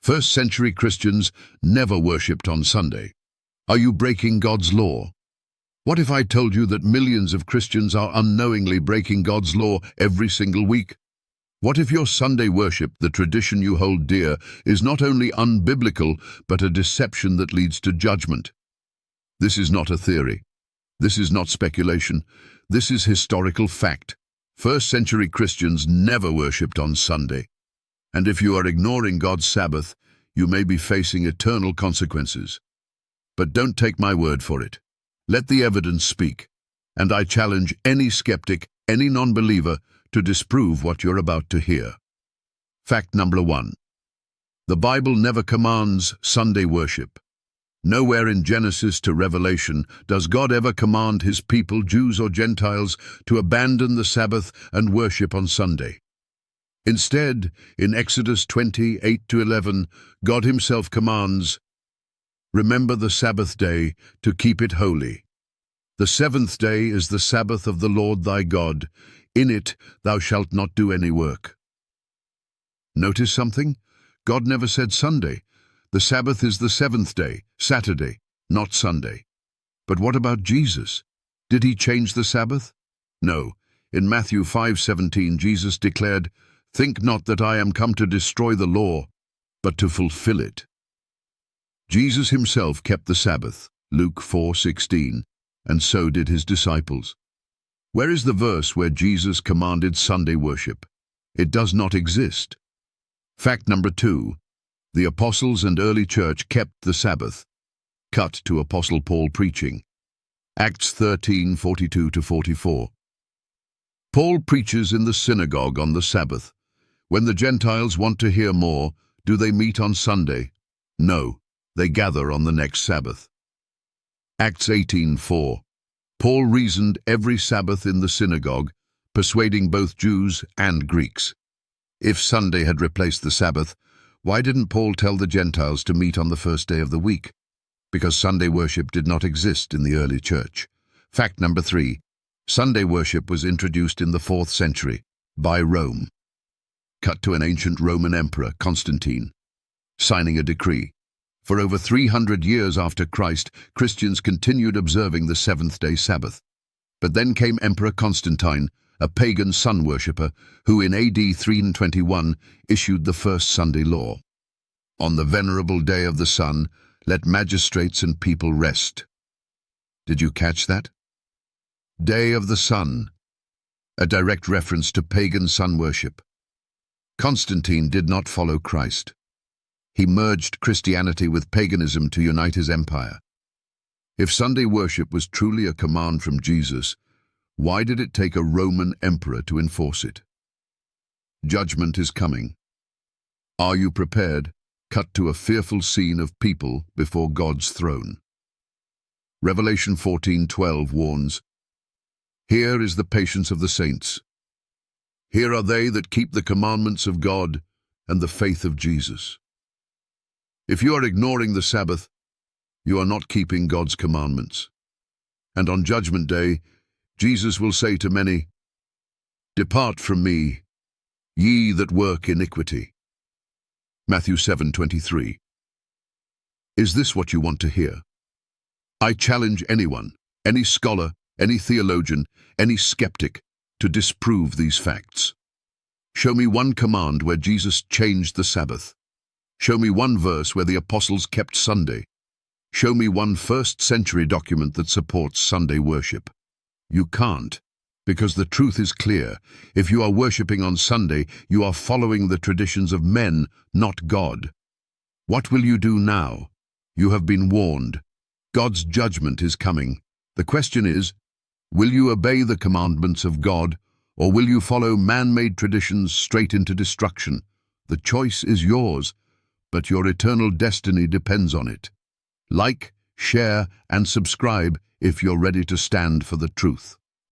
First-century Christians never worshipped on Sunday. Are you breaking God's law? What if I told you that millions of Christians are unknowingly breaking God's law every single week? What if your Sunday worship, the tradition you hold dear, is not only unbiblical, but a deception that leads to judgment? This is not a theory. This is not speculation. This is historical fact. First-century Christians never worshipped on Sunday. And if you are ignoring God's Sabbath, you may be facing eternal consequences. But don't take my word for it. Let the evidence speak. And I challenge any skeptic, any non-believer, to disprove what you're about to hear. Fact number 1. The Bible never commands Sunday worship. Nowhere in Genesis to Revelation does God ever command his people, Jews or Gentiles, to abandon the Sabbath and worship on Sunday. Instead, in Exodus 20:8-11, God himself commands, "Remember the Sabbath day to keep it holy. The seventh day is the Sabbath of the Lord thy God. In it thou shalt not do any work." Notice something? God never said Sunday. The Sabbath is the seventh day, Saturday, not Sunday. But what about Jesus? Did he change the Sabbath? No. In Matthew 5:17, Jesus declared, "Think not that I am come to destroy the law, but to fulfill it." Jesus himself kept the Sabbath, Luke 4:16, and so did his disciples. Where is the verse where Jesus commanded Sunday worship? It does not exist. Fact number 2. The apostles and early church kept the Sabbath. Cut to Apostle Paul preaching. Acts 13:42-44. Paul preaches in the synagogue on the Sabbath. When the Gentiles want to hear more, do they meet on Sunday? No, they gather on the next Sabbath. Acts 18:4. Paul reasoned every Sabbath in the synagogue, persuading both Jews and Greeks. If Sunday had replaced the Sabbath, why didn't Paul tell the Gentiles to meet on the first day of the week? Because Sunday worship did not exist in the early church. Fact number 3. Sunday worship was introduced in the 4th century by Rome. Cut to an ancient Roman Emperor, Constantine, signing a decree. For over 300 years after Christ, Christians continued observing the seventh-day Sabbath. But then came Emperor Constantine, a pagan sun worshipper, who in AD 321 issued the first Sunday law. On the venerable day of the sun, let magistrates and people rest. Did you catch that? Day of the sun, a direct reference to pagan sun worship. Constantine did not follow Christ. He merged Christianity with paganism to unite his empire. If Sunday worship was truly a command from Jesus, why did it take a Roman emperor to enforce it? Judgment is coming. Are you prepared? Cut to a fearful scene of people before God's throne. Revelation 14:12 warns, "Here is the patience of the saints. Here are they that keep the commandments of God and the faith of Jesus." If you are ignoring the Sabbath, you are not keeping God's commandments. And on Judgment Day, Jesus will say to many, "Depart from me, ye that work iniquity." Matthew 7:23. Is this what you want to hear? I challenge anyone, any scholar, any theologian, any skeptic, to disprove these facts. Show me one command where Jesus changed the Sabbath. Show me one verse where the apostles kept Sunday. Show me one first-century document that supports Sunday worship. You can't, because the truth is clear. If you are worshipping on Sunday, you are following the traditions of men, not God. What will you do now? You have been warned. God's judgment is coming. The question is, will you obey the commandments of God, or will you follow man-made traditions straight into destruction? The choice is yours, but your eternal destiny depends on it. Like, share, and subscribe if you're ready to stand for the truth.